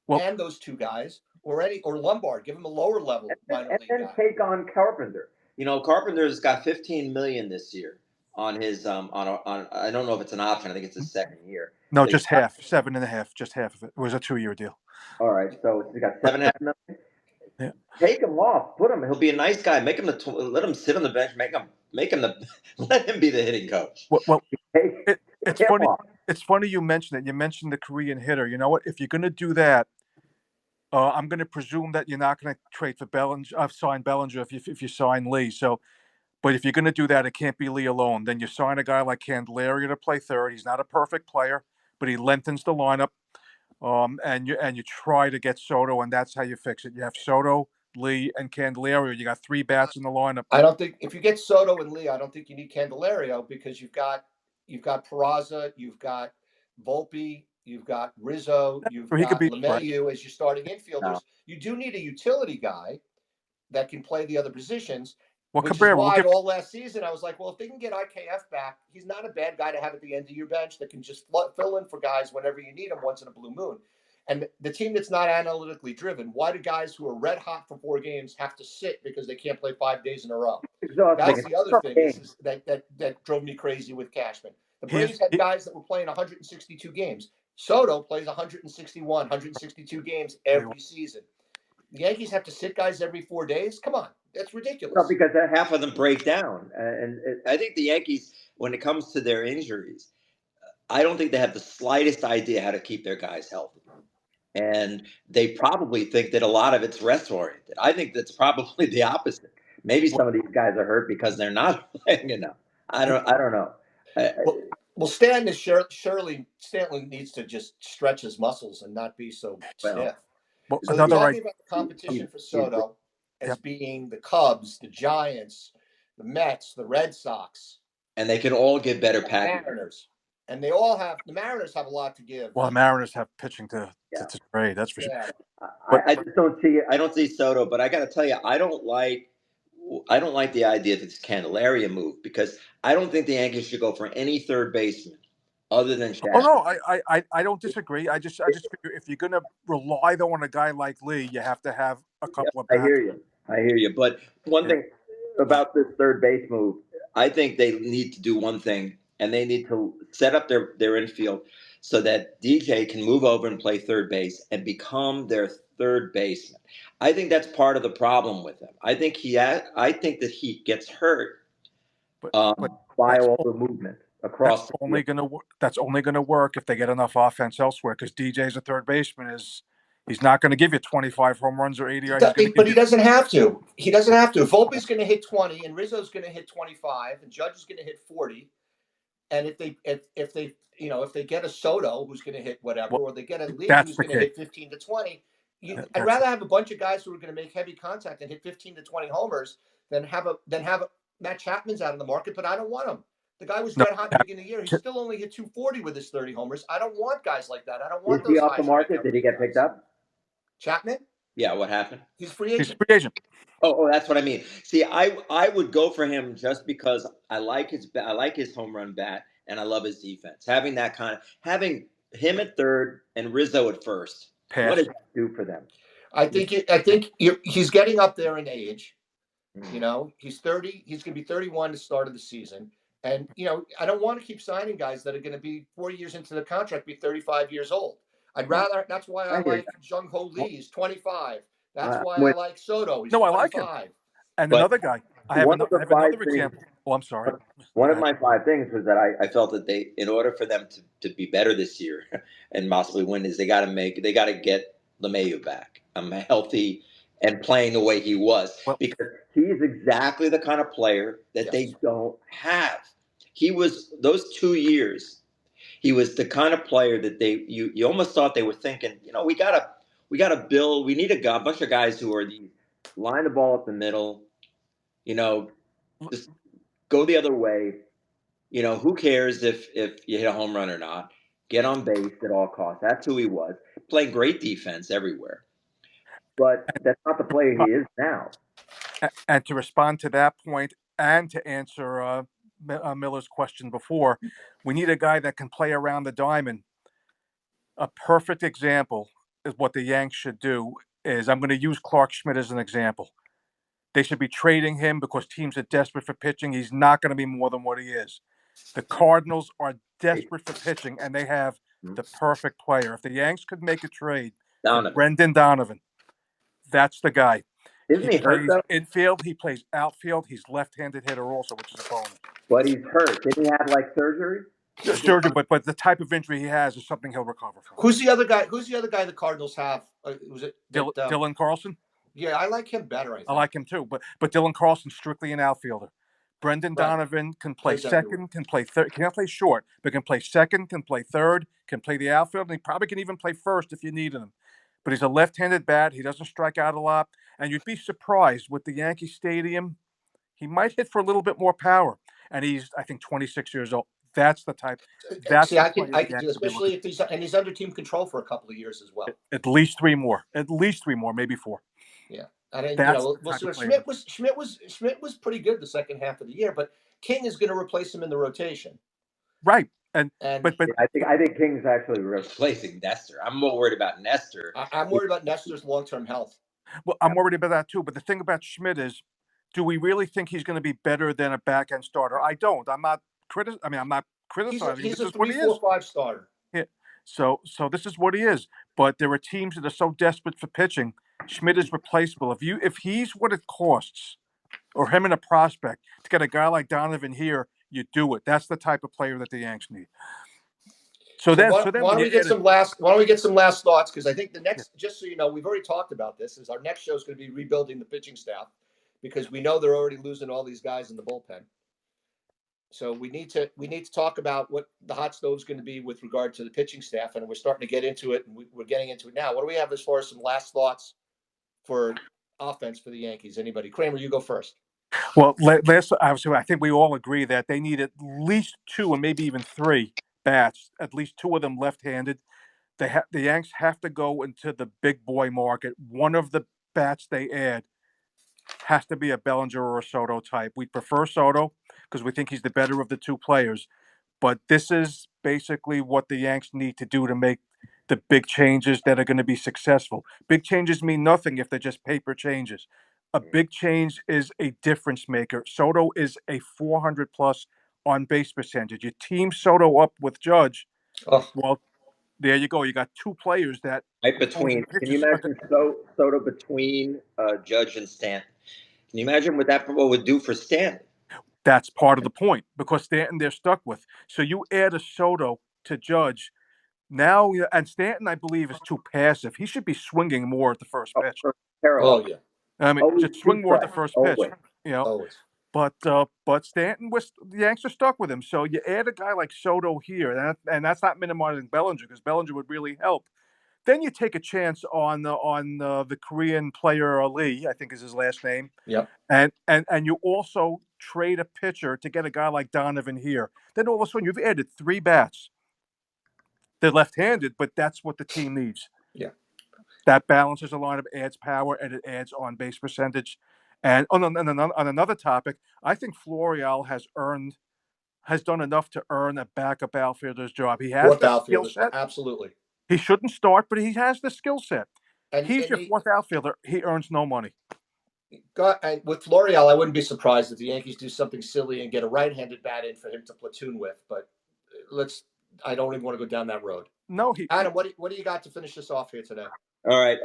And those 2 guys, or Lombard, give him a lower level minor league guy. Take on Carpenter. Carpenter's got $15 million this year on his on I don't know if it's an option. I think it's his second year. No, just half, 7.5, just half of it. It was a 2-year deal. All right, so he's got $7.5 million. Yeah. Take him off. Put him. He'll be a nice guy. Make him let him sit on the bench. Let him be the hitting coach. Well, it's funny. It's funny you mentioned it. You mentioned the Korean hitter. You know what? If you're going to do that, I'm going to presume that you're not going to trade for Bellinger, sign Bellinger if you sign Lee. So, but if you're going to do that, it can't be Lee alone. Then you sign a guy like Candelario to play third. He's not a perfect player, but he lengthens the lineup. And you try to get Soto, and that's how you fix it. You have Soto, Lee, and Candelario. You got 3 bats in the lineup. I don't think if you get Soto and Lee, I don't think you need Candelario because you've got Peraza, you've got Volpe, you've got Rizzo, you've got LeMahieu as your starting infielders. No. You do need a utility guy that can play the other positions. Well, which Cabrera, is why all last season I was like, well, if they can get IKF back, he's not a bad guy to have at the end of your bench that can just fill in for guys whenever you need them once in a blue moon. And the team that's not analytically driven, why do guys who are red hot for 4 games have to sit because they can't play 5 days in a row? That's the other thing that drove me crazy with Cashman. The Braves had guys that were playing 162 games. Soto plays 161, 162 games every season. The Yankees have to sit guys every 4 days? Come on. That's ridiculous. No, because half of them break down. And I think the Yankees, when it comes to their injuries, I don't think they have the slightest idea how to keep their guys healthy. And they probably think that a lot of it's rest-oriented. I think that's probably the opposite. Maybe some of these guys are hurt because they're not playing enough. I don't know. Well, Stanley needs to just stretch his muscles and not be so Well, stiff. Well, So they're another talking right. about the he's, competition for he's Soto as Yep. being the Cubs, the Giants, the Mets, the Red Sox, and they can all get better the packages. Mariners, and the Mariners have a lot to give. Well, the Mariners have pitching to Yeah. trade. That's for sure. Yeah, But I just don't see. I don't see Soto, but I got to tell you, I don't like. I don't like the idea of this Candelaria move because I don't think the Yankees should go for any third baseman other than oh Chapman. no, I don't disagree. I just figure if you're gonna rely though on a guy like Lee, you have to have a couple of I backs. hear you. I hear you. But one Yeah. thing about this third base move, I think they need to do one thing, and they need to set up their infield so that DJ can move over and play third base and become their third baseman. I think that's part of the problem with him. I think that he gets hurt But by that's all the movement that's across the only field. gonna that's only gonna work if they get enough offense elsewhere. Because DJ's a third baseman is he's not going to give you 25 home runs or 80. He's going to but give he you. doesn't have to. He doesn't have to. Volpe's going to hit 20, and Rizzo's going to hit 25, and Judge is going to hit 40. And if they get a Soto who's going to hit whatever, Well, or they get a Lee that's who's the going to key. hit 15 to 20, I'd That's rather have a bunch of guys who are going to make heavy contact and hit 15 to 20 homers than have Matt Chapman's out of the market. But I don't want him. The guy was no. red hot at the beginning of the year. He still only hit 240 with his 30 homers. I don't want guys like that. I don't Is want he those off high the market? Did he strikeout get picked guys. up? Chapman, Yeah, what happened? he's a free He's a agent. free agent. Oh, that's what I mean. See, I would go for him just because I like his home run bat and I love his defense. Having him at third and Rizzo at first. What Pass. does that do for them? I think he's getting up there in age. He's 30. He's going to be 31 to start of the season. And, I don't want to keep signing guys that are going to be 4 years into the contract, be 35 years old. That's why I I hear like Jung Ho Lee. He's 25. That's you. why I like Soto. He's No, I like him. 25. And But another guy. I have one of the five another things, example. Oh, I'm sorry. one Go of ahead. my five things was that I felt that in order for them to be better this year and possibly win, is they got to get LeMahieu back. Healthy and playing the way he was Well, because he's exactly the kind of player that they Yes. don't have. He was those 2 years. He was the kind of player that you almost thought they were thinking, we gotta build. We need a bunch of guys who are the line the ball up the middle. You know, just go the other way. Who cares if you hit a home run or not? Get on base at all costs. That's who he was. Playing great defense everywhere. But that's not the player he is now. and to respond to that point and to answer Miller's question before, we need a guy that can play around the diamond. A perfect example is what the Yanks should do is I'm going to use Clark Schmidt as an example. They should be trading him because teams are desperate for pitching. He's not going to be more than what he is. The Cardinals are desperate for pitching, and they have the perfect player. If the Yanks could make a trade for Donovan. Brendan Donovan, that's the guy. Isn't He he hurt plays though? infield. He plays outfield. He's left-handed hitter also, which is a bonus. But he's hurt. Didn't he have like surgery? Surgery, but the type of injury he has is something he'll recover from. Who's the other guy? The Cardinals have? Was it Dylan Carlson? Yeah, I like him better. I think. I like him too, but Dylan Carlson's strictly an outfielder. Brendan Right. Donovan can play Plays everywhere. second, can play third, can't play short, but can play second, can play third, can play the outfield, and he probably can even play first if you needed him. But he's a left-handed bat. He doesn't strike out a lot, and you'd be surprised with the Yankee Stadium. He might hit for a little bit more power, and he's I think 26 years old. That's the type. That's See, the I player could the Yankees would be especially looking if he's under team control for a couple of years as well. at least three more, maybe four. Yeah, I mean, That's we'll see. Schmidt was pretty good the second half of the year, but King is going to replace him in the rotation. Right, and And but I think King's actually replacing Nestor. I'm more worried about Nestor. I'm worried about Nestor's long-term health. well, I'm worried about that too. But the thing about Schmidt is, do we really think he's going to be better than a back end starter? I don't. I'm not criticizing. He's This a is what 3, he 4, is. 5 starter. Yeah. So this is what he is. But there are teams that are so desperate for pitching. Schmidt is replaceable. If he's what it costs, or him and a prospect to get a guy like Donovan here, you do it. That's the type of player that the Yanks need. So then why don't we get some last thoughts? Because I think the next, just so you know, we've already talked about this. Is our next show is going to be rebuilding the pitching staff because we know they're already losing all these guys in the bullpen. So we need to talk about what the hot stove is going to be with regard to the pitching staff, and we're starting to get into it, and we're getting into it now. What do we have as far as some last thoughts for offense for the Yankees? Anybody? Kramer, you go first. Well, obviously, I think we all agree that they need at least two and maybe even three bats, at least two of them left-handed. The Yanks have to go into the big boy market. One of the bats they add has to be a Bellinger or a Soto type. We prefer Soto because we think he's the better of the two players. But this is basically what the Yanks need to do to make the big changes that are going to be successful. Big changes mean nothing if they're just paper changes. A big change is a difference maker. Soto is a 400 plus on base percentage. You team Soto up with Judge. Oh, Well, there you go. You got two players that Right opposing between. Can you pitchers are. imagine Soto between Judge and Stanton? Can you imagine what that would do for Stanton? That's part of the point because Stanton they're stuck with. So you add a Soto to Judge. Now, and Stanton, I believe, is too passive. He should be swinging more at the first Oh, pitch. oh terrible. yeah, I mean, Always just swing big more at play. the first pitch. Always. You know, always. but Stanton was the Yanks are stuck with him. So you add a guy like Soto here, and that's not minimizing Bellinger because Bellinger would really help. Then you take a chance on the Korean player Lee, I think is his last name, Yep. and you also trade a pitcher to get a guy like Donovan here. Then all of a sudden you've added three bats. They're left-handed, but that's what the team needs. Yeah. That balances a lineup, adds power, and it adds on base percentage. And on another topic, I think Florial has done enough to earn a backup outfielder's job. He has Fourth the skill outfielder, set. absolutely. He shouldn't start, but he has the skill set. And He's and your he fourth outfielder. He earns no money. got, and with L'Oreal, I wouldn't be surprised if the Yankees do something silly and get a right-handed bat in for him to platoon with. But let's. I don't even want to go down that road. No, Adam, what do you got to finish this off here today? All right.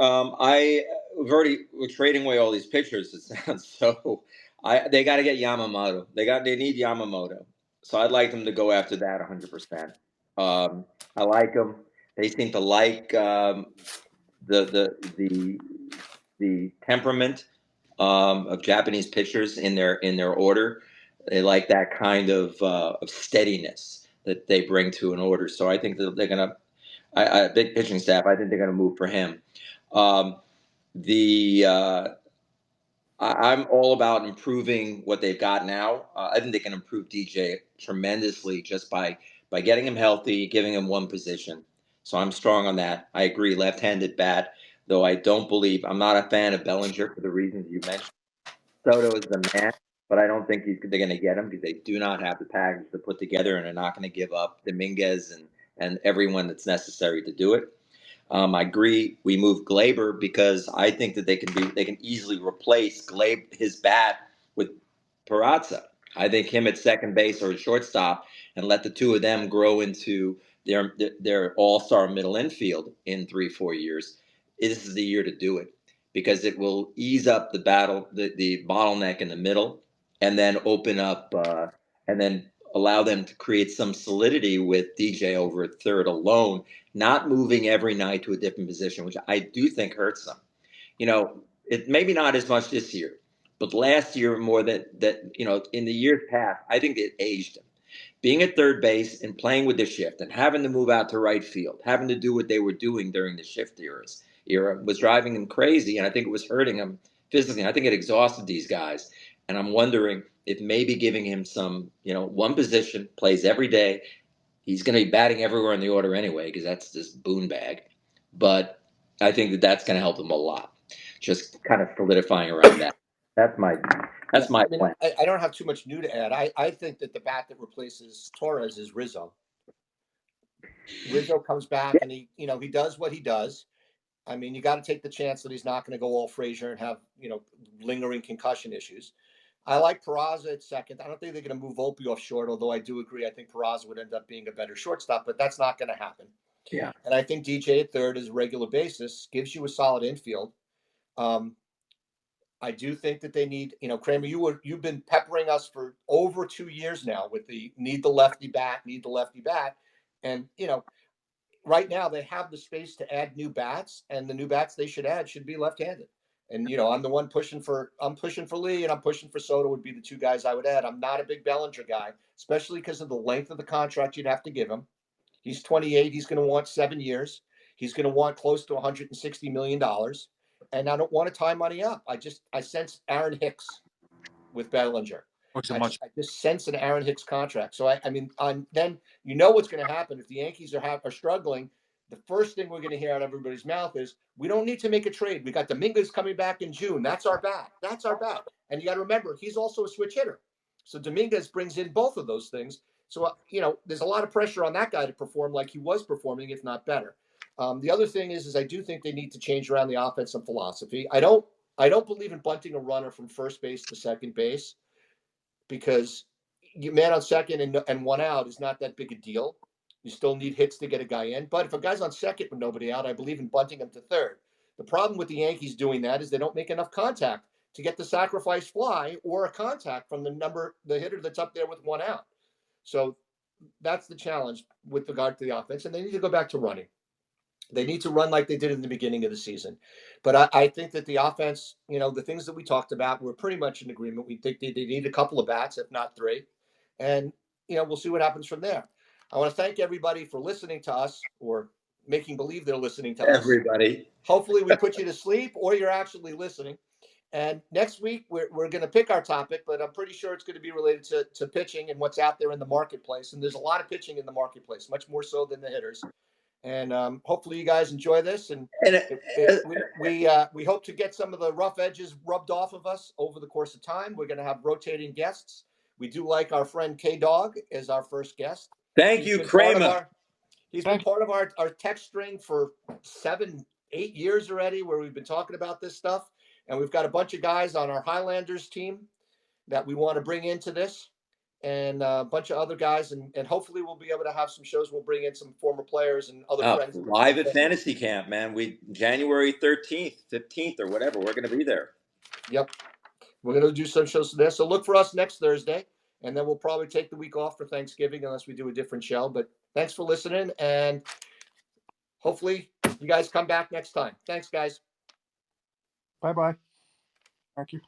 We're trading away all these pictures. It sounds so. They got to get Yamamoto. They need Yamamoto. So I'd like them to go after that 100%. I like them. They seem to like the the temperament of Japanese pitchers in their order. They like that kind of steadiness that they bring to an order. So I think that they're gonna. Big pitching staff. I think they're gonna move for him. Um, the I'm all about improving what they've got now. I think they can improve DJ tremendously just by getting him healthy, giving him one position. So I'm strong on that. I agree, left-handed bat, though I don't believe I'm not a fan of Bellinger for the reasons you mentioned. Soto is the man, but I don't think they're going to get him because they do not have the package to put together, and they're not going to give up Dominguez and everyone that's necessary to do it. I agree. We move Glaber because I think that they can easily replace his bat with Peraza. I think him at second base or at shortstop and let the two of them grow into their all-star middle infield in 3-4 years. This is the year to do it because it will ease up the bottleneck in the middle, and then open up and then allow them to create some solidity with DJ over at third alone, not moving every night to a different position, which I do think hurts them. It maybe not as much this year, but last year more that in the years past, I think it aged them. Being at third base and playing with the shift and having to move out to right field, having to do what they were doing during the shift era was driving them crazy, and I think it was hurting them physically. I think it exhausted these guys, and I'm wondering if maybe giving him some, one position, plays every day. He's going to be batting everywhere in the order anyway because that's this boon bag. But I think that that's going to help him a lot. Just kind of solidifying around that. That's my Yeah, that's my I mean, plan. I don't have too much new to add. I think that the bat that replaces Torres is Rizzo. Rizzo comes back and he does what he does. I mean, you got to take the chance that he's not going to go all Frazier and have lingering concussion issues. I like Peraza at second. I don't think they're going to move Volpe off short, although I do agree. I think Peraza would end up being a better shortstop, but that's not going to happen. Yeah. And I think DJ at third is a regular basis, gives you a solid infield. I do think that they need, Kramer, you've been peppering us for over 2 years now with the need the lefty bat, and right now they have the space to add new bats, and the new bats they should add should be left-handed. And I'm the one pushing for Lee, and I'm pushing for Soto would be the two guys I would add. I'm not a big Bellinger guy, especially because of the length of the contract you'd have to give him. He's 28. He's going to want 7 years. He's going to want close to $160 million. And I don't want to tie money up. I sense Aaron Hicks with Bellinger. I just sense an Aaron Hicks contract. So then what's going to happen if the Yankees are struggling. The first thing we're going to hear out of everybody's mouth is, we don't need to make a trade. We got Dominguez coming back in June. That's our bat. And you got to remember, he's also a switch hitter. So Dominguez brings in both of those things. So, there's a lot of pressure on that guy to perform like he was performing, if not better. The other thing is I do think they need to change around the offensive philosophy. I don't believe in bunting a runner from first base to second base, because you man on second and one out is not that big a deal. You still need hits to get a guy in. But if a guy's on second with nobody out, I believe in bunting him to third. The problem with the Yankees doing that is they don't make enough contact to get the sacrifice fly or a contact from the hitter that's up there with one out. So that's the challenge with regard to the offense. And they need to go back to running. They need to run like they did in the beginning of the season. But I think that the offense, the things that we talked about, we're pretty much in agreement. We think they need a couple of bats, if not three. And, we'll see what happens from there. I want to thank everybody for listening to us, or making believe they're listening to us. Everybody. Hopefully we put you to sleep, or you're actually listening. And next week, we're going to pick our topic, but I'm pretty sure it's going to be related to pitching and what's out there in the marketplace. And there's a lot of pitching in the marketplace, much more so than the hitters. And hopefully you guys enjoy this. And we hope to get some of the rough edges rubbed off of us over the course of time. We're going to have rotating guests. We do like our friend K-Dog as our first guest. Thank you, Kramer. He's been part of our text string for 7-8 years already, where we've been talking about this stuff. And we've got a bunch of guys on our Highlanders team that we want to bring into this, and a bunch of other guys. And hopefully we'll be able to have some shows. We'll bring in some former players and other friends. Live at Fantasy Camp, man. January 13th, 15th, or whatever. We're going to be there. Yep. We're going to do some shows there. So look for us next Thursday. And then we'll probably take the week off for Thanksgiving unless we do a different show. But thanks for listening. And hopefully you guys come back next time. Thanks, guys. Bye-bye. Thank you.